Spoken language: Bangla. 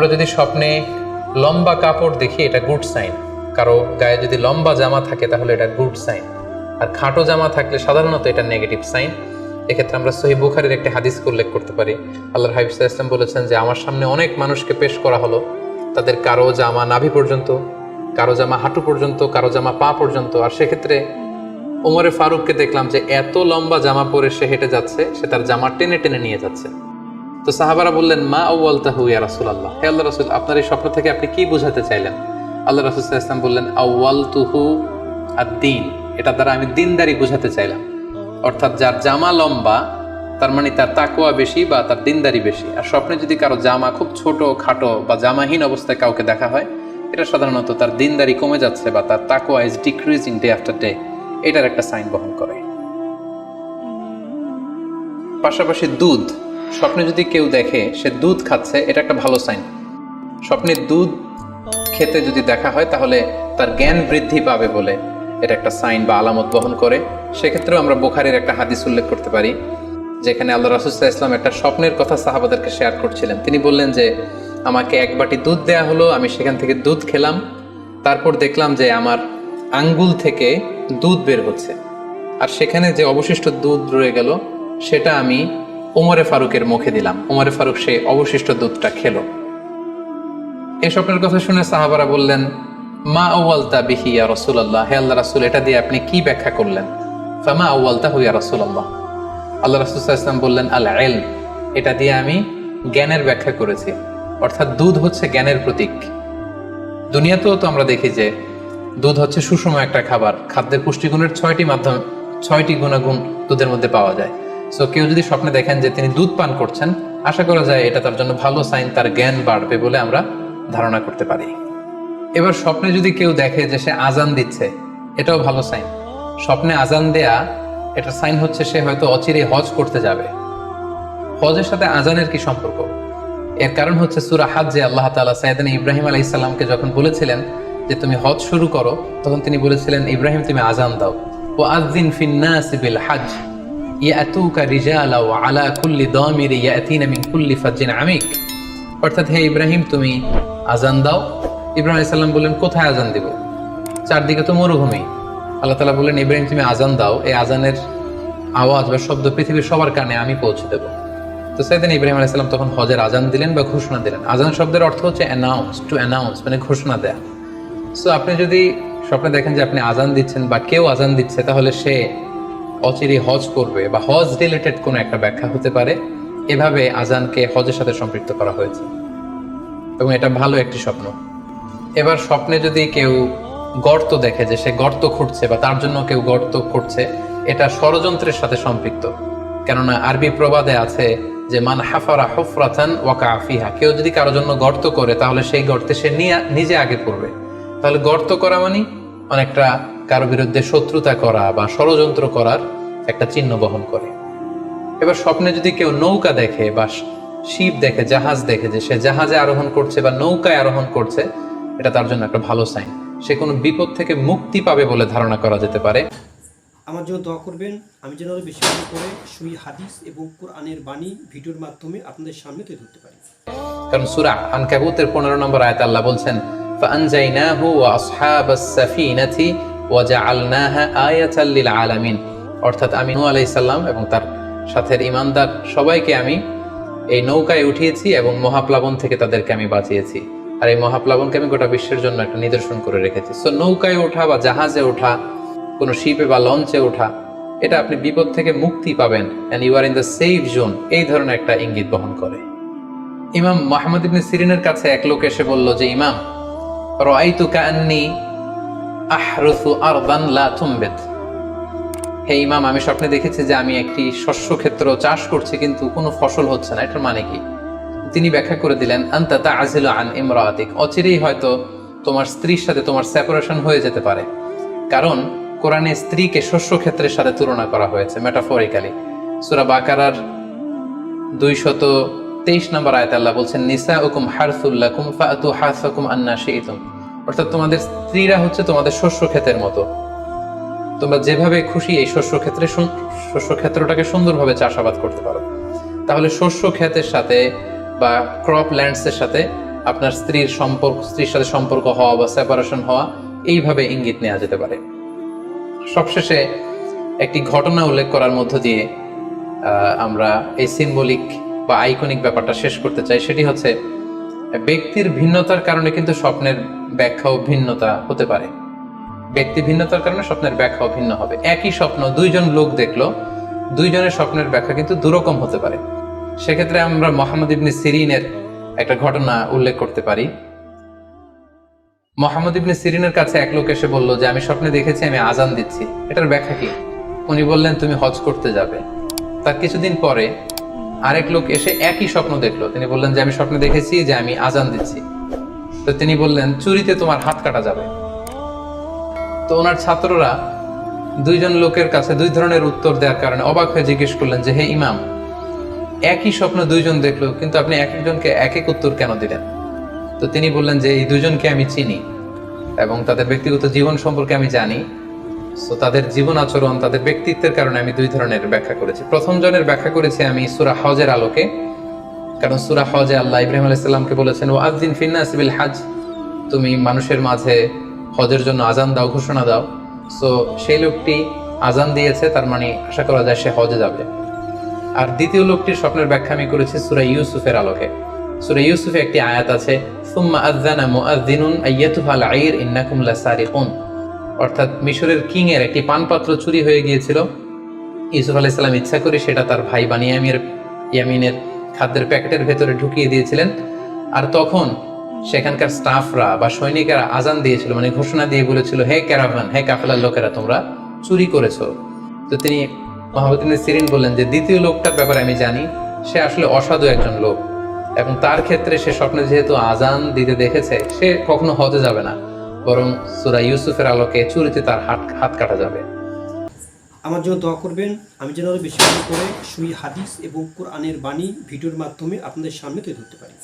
আমরা যদি স্বপ্নে লম্বা কাপড় দেখি এটা গুড সাইন। কারো গায়ে যদি লম্বা জামা থাকে তাহলে এটা গুড সাইন, আর খাটো জামা থাকলে সাধারণত এটা নেগেটিভ সাইন। এক্ষেত্রে আমরা সহিহ বুখারীর একটি হাদিসকে উল্লেখ করতে পারি। আল্লাহর হাবিব সাল্লাল্লাহু আলাইহি ওয়াসাল্লাম বলেছেন যে আমার সামনে অনেক মানুষকে পেশ করা হলো, তাদের কারো জামা নাভি পর্যন্ত, কারো জামা হাঁটু পর্যন্ত, কারো জামা পা পর্যন্ত। আর সেক্ষেত্রে ওমরে ফারুককে দেখলাম যে এত লম্বা জামা পরে সে হেঁটে যাচ্ছে, সে তার জামা টেনে টেনে নিয়ে যাচ্ছে। তো সাহাবারা বললেন, মা আউয়ালতাহু ইয়া রাসূলুল্লাহ, হে আল্লাহর রাসূল, আপনার এই স্বপ্ন থেকে আপনি কি বোঝাতে চাইলেন? আল্লাহ রাসূল সাল্লাল্লাহু আলাইহি ওয়াসাল্লাম বললেন, আউয়ালতুহু আদ-দীন, এটা দ্বারা আমি দ্বীনদারি বোঝাতে চাইলাম। অর্থাৎ যার জামা লম্বা তার মানে তার তাকওয়া বেশি বা তার দ্বীনদারি বেশি। আর স্বপ্নে যদি কারো জামা খুব ছোট খাটো বা জামাহীন অবস্থায় কাউকে দেখা হয়, এটা সাধারণত তার দ্বীনদারি কমে যাচ্ছে বা তার তাকওয়া is decreasing day after day, এটার একটা সাইন বহন করে। পাশাপাশি দুধ, স্বপ্নে যদি কেউ দেখে সে দুধ খাচ্ছে, এটা একটা ভালো সাইন। স্বপ্নে দুধ খেতে যদি দেখা হয় তাহলে তার জ্ঞান বৃদ্ধি পাবে বলে এটা একটা সাইন বা আলামত বহন করে। সেক্ষেত্রেও আমরা বুখারীর একটা হাদিস উল্লেখ করতে পারি, যেখানে আল্লাহ রাসূল সাল্লাল্লাহু আলাইহি ওয়াসাল্লাম একটা স্বপ্নের কথা সাহাবাদেরকে শেয়ার করছিলেন। তিনি বললেন যে আমাকে এক বাটি দুধ দেয়া হলো, আমি সেখান থেকে দুধ খেলাম, তারপর দেখলাম যে আমার আঙ্গুল থেকে দুধ বের হচ্ছে, আর সেখানে যে অবশিষ্ট দুধ রয়ে গেল সেটা আমি ওমরে ফারুকের মুখে দিলাম। ওমরে ফারুক সেই অবশিষ্ট দুধটা খেলো। এই স্বপ্নের কথা শুনে সাহাবারা বললেন, মা আউয়ালতা বিহি ইয়া রাসূলুল্লাহ, হে আল্লাহর রাসূল, এটা দিয়ে আপনি কি ব্যাখ্যা করলেন? ফামা আউয়ালতাহু ইয়া রাসূলুল্লাহ, আল্লাহ রাসূল সাল্লাল্লাহু আলাইহি ওয়াসাল্লাম বললেন, আল ইলম, এটা দিয়ে আমি জ্ঞানের ব্যাখ্যা করেছি। অর্থাৎ দুধ হচ্ছে জ্ঞানের প্রতীক। দুনিয়াতেও তো আমরা দেখি যে দুধ হচ্ছে সুষম একটা খাবার, খাদ্যের পুষ্টিগুণের 6টি গুণাগুণ দুধের মধ্যে পাওয়া যায়। সো কেউ যদি স্বপ্নে দেখেন যে তিনি দুধ পান করছেন, আশা করা যায় এটা তার জন্য ভালো সাইন, তার জ্ঞান বাড়বে বলে আমরা ধারণা করতে পারি। এবার স্বপ্নে যদি কেউ দেখে যে সে আজান দিচ্ছে, এটাও ভালো সাইন। স্বপ্নে আজান দেয়া এটা সাইন হচ্ছে সে হয়তো অচিরে হজ করতে যাবে। হজের সাথে আজানের কি সম্পর্ক? এর কারণ হচ্ছে সূরা হজ্জে আল্লাহ তাআলা সাইয়েদনা ইব্রাহিম আলাইহিস সালামকে যখন বলেছিলেন যে তুমি হজ শুরু করো, তখন তিনি বলেছিলেন, ইব্রাহিম তুমি আজান দাও, ওয়া আযযিন ফিন নাস বিল হজ ইয়াতুকা রিজালা ওয়া আলা কুল্লি দামির ইয়াতিনা মিন কুল্লি ফাজ্জিন আমিক। অর্থাৎ হে ইব্রাহিম তুমি আজান দাও। ইব্রাহিম আলাইহিস সালাম বললেন, কোথায় আজান দিব? চারদিকে তো মরুভূমি। আল্লাহ তাআলা বললেন, ইব্রাহিম তুমি আজান দাও, এই আজানের আওয়াজ বা শব্দ পৃথিবীর সবার কানে আমি পৌঁছে দেব। তো সাইয়েদনা ইব্রাহিম আলাইহিস সালাম তখন হজের আজান দিলেন বা ঘোষণা দিলেন। আজান শব্দের অর্থ হচ্ছে অ্যানাউন্স, টু অ্যানাউন্স, মানে ঘোষণা দেয়া। সো আপনি যদি স্বপ্নে দেখেন যে আপনি আজান দিচ্ছেন বা কেউ আজান দিচ্ছে, তাহলে সে অচিরে হজ করবে বা হজ রিলেটেড কোনো একটা ব্যাখ্যা হতে পারে। এভাবে আজানকে হজের সাথে সম্পৃক্ত করা হয়েছে এবং এটা ভালো একটি স্বপ্ন। এবার স্বপ্নে যদি কেউ গর্ত দেখে যে সে গর্ত খুঁড়ছে বা তার জন্য কেউ গর্ত খুঁড়ছে, এটা ষড়যন্ত্রের সাথে সম্পৃক্ত। কেননা আরবি প্রবাদে আছে যে মান হাফারা হুফরাতান ওয়াকা ফিহা, কেউ যদি কারোর জন্য গর্ত করে তাহলে সেই গর্তে সে নিজে আগে পড়বে। তাহলে গর্ত করা মানে অনেকটা কারো বিরুদ্ধে শত্রুতা করা বা ষড়যন্ত্র করার একটা চিহ্ন বহন করে। এবার স্বপ্নে যদি কেউ নৌকা দেখে বা শিপ দেখে, জাহাজ দেখে যে সে জাহাজে আরোহণ করছে বা নৌকায় আরোহণ করছে, এটা তার জন্য একটা ভালো সাইন। সে কোনো বিপদ থেকে মুক্তি পাবে বলে ধারণা করা যেতে পারে। আমার জন্য দোয়া করবেন, আমি যেন আরো বেশি বেশি করে সহিহ হাদিস এবং কোরআনের বাণী ভিডিওর মাধ্যমে আপনাদের সামনে তুলে ধরতে পারি। কারণ সূরা আনকাবুতের 15 নম্বর আয়াতে আল্লাহ বলছেন, ফাআনজাইনাহু ওয়া আসহাবাস সাফিনাতি ওয়া জাআলনাহা আয়াতাল লিল আলামিন। অর্থাৎ আমি নূহ আলাইহিস সালাম এবং তার সাথে ঈমানদার সবাইকে আমি এই নৌকায় উঠিয়েছি এবং মহাপ্লাবন থেকে তাদেরকে আমি বাঁচিয়েছি। আর এই মহাপ্লাবনকে আমি গোটা বিশ্বের জন্য একটা নিদর্শন করে রেখেছি। সো নৌকায় ওঠা বা জাহাজে ওঠা, কোনো শিপে বা লঞ্চে ওঠা, এটা আপনি বিপদ থেকে মুক্তি পাবেন, and you are in the safe zone, এই ধরনের একটা ইঙ্গিত বহন করে। ইমাম মুহাম্মদ ইবনে সিরিনের কাছে এক লোক এসে বলল যে, ইমাম, রাআইতু কাআন্নী আহরুসু আরদান লা তুমবিত, হে ইমাম, আমি স্বপ্নে দেখেছি যে আমি একটি শস্য ক্ষেত্র চাষ করছি কিন্তু কোনো ফসল হচ্ছে না, এটার মানে কি? তিনি ব্যাখ্যা করে দিলেন, আনতা তা'জিলু আন ইমরাআতিক, অচিরেই হয়তো তোমার স্ত্রীর সাথে তোমার সেপারেশন হয়ে যেতে পারে। কারণ কোরআনে স্ত্রীকে শস্য ক্ষেত্রের সাথে তুলনা করা হয়েছে মেটাফরিক্যালি। সূরা বাকারার 223 নম্বর আয়াতে আল্লাহ বলছেন, নিসাউকুম হারসুল লাকুম ফাআতু হারসাকুম আন্না শি'তুম। অর্থাৎ তোমাদের স্ত্রীরা হচ্ছে তোমাদের শস্য ক্ষেতের মতো, তোমরা যেভাবে খুশি এই শস্য ক্ষেত্রটাকে সুন্দরভাবে চাষাবাদ করতে পারো। তাহলে শস্য ক্ষেতের সাথে বা ক্রপ ল্যান্ডসের সাথে আপনার স্ত্রীর সাথে সম্পর্ক হওয়া বা সেপারেশন হওয়া, এইভাবে ইঙ্গিত নেওয়া যেতে পারে। সবশেষে একটি ঘটনা উল্লেখ করার মধ্য দিয়ে আমরা এই সিম্বলিক বা আইকনিক ব্যাপারটা শেষ করতে চাই। সেটি হচ্ছে, ব্যক্তির ভিন্নতার কারণে কিন্তু স্বপ্নের ব্যাখ্যাও ভিন্নতা হতে পারে। ব্যক্তি ভিন্নতার কারণে স্বপ্নের ব্যাখ্যাও ভিন্ন হবে। একই স্বপ্ন দুইজন লোক দেখলো, দুইজনের স্বপ্নের ব্যাখ্যা কিন্তু দুরকম হতে পারে। সেক্ষেত্রে আমরা মুহাম্মদ ইবনে সিরিনের একটা ঘটনা উল্লেখ করতে পারি। মুহাম্মদ ইবনে সিরিনের কাছে এক লোক এসে বলল যে, আমি স্বপ্নে দেখেছি আমি আজান দিচ্ছি, এটার ব্যাখ্যা কি? উনি বললেন, তুমি হজ করতে যাবে। তার কিছুদিন পরে আরেক লোক এসে একই স্বপ্ন দেখলো। তিনি বললেন যে, আমি স্বপ্নে দেখেছি যে আমি আজান দিচ্ছি। তো তিনি বললেন, চুরিতে তোমার হাত কাটা যাবে। তো ওনার ছাত্ররা দুইজন লোকের কাছে দুই ধরনের উত্তর দেওয়ার কারণে অবাক হয়ে জিজ্ঞেস করলেন যে, হে ইমাম, একই স্বপ্ন দুইজন দেখলো, কিন্তু আপনি এক একজনকে এক এক উত্তর কেন দিলেন? তো তিনি বললেন যে, এই দুইজনকে আমি চিনি এবং তাদের ব্যক্তিগত জীবন সম্পর্কে আমি জানি। সো তাদের জীবন আচরণ, তাদের ব্যক্তিত্বের কারণে আমি দুই ধরনের ব্যাখ্যা করেছি। প্রথম জনের ব্যাখ্যা করেছি আমি সূরা হজের আলোকে, কারণ সূরা হজে আল্লাহ ইব্রাহিম আলাইহিস সালামকে বলেছেন, ওয়াযিন ফিন্নাস বিল হজ, তুমি মানুষের মাঝে হজের জন্য আজান দাও, ঘোষণা দাও। সো সেই লোকটি আজান দিয়েছে, তার মানে আশা করা যায় সে হজে যাবে। আর দ্বিতীয় লোকটির স্বপ্নের ব্যাখ্যা আমি করেছি সূরা ইউসুফের আলোকে। সূরা ইউসুফে একটি আয়াত আছে, সুম্মা আযানা মুআযযিনুন আইয়াতুহাল আইর ইন্নাকুম লাসারিকুন, অর্থাৎ মিশরের কিং এর একটি পানপাত্র চুরি হয়ে গিয়েছিল। ইউসুফ আলাইহিস সালাম ইচ্ছা করে সেটা তার ভাই ইয়ামিনের খাদ্যের প্যাকেটের ভেতরে ঢুকিয়ে দিয়েছিলেন। আর তখন সেখানকার স্টাফরা বা সৈনিকেরা আজান দিয়েছিল, মানে ঘোষণা দিয়ে বলেছিল, হে ক্যারাভান, হে কাফেলার লোকেরা, তোমরা চুরি করেছো। তো তিনি মুহাম্মদ ইবনে সিরিন বললেন যে, দ্বিতীয় লোকটার ব্যাপারে আমি জানি, সে আসলে অসাধু একজন লোক, এবং তার ক্ষেত্রে সে স্বপ্নে যেহেতু আজান দিতে দেখেছে, সে কখনো হজে যাবে না, বরং সূরা ইউসুফের আলোকে চুরিতে তার হাত কাটা যাবে। আমার জন্য দোয়া করবেন, আমি যেন আরো বেশি করে সহি হাদিস এবং কোরআনের বাণী ভিডিওর মাধ্যমে আপনাদের সামনে তুলে ধরতে পারি।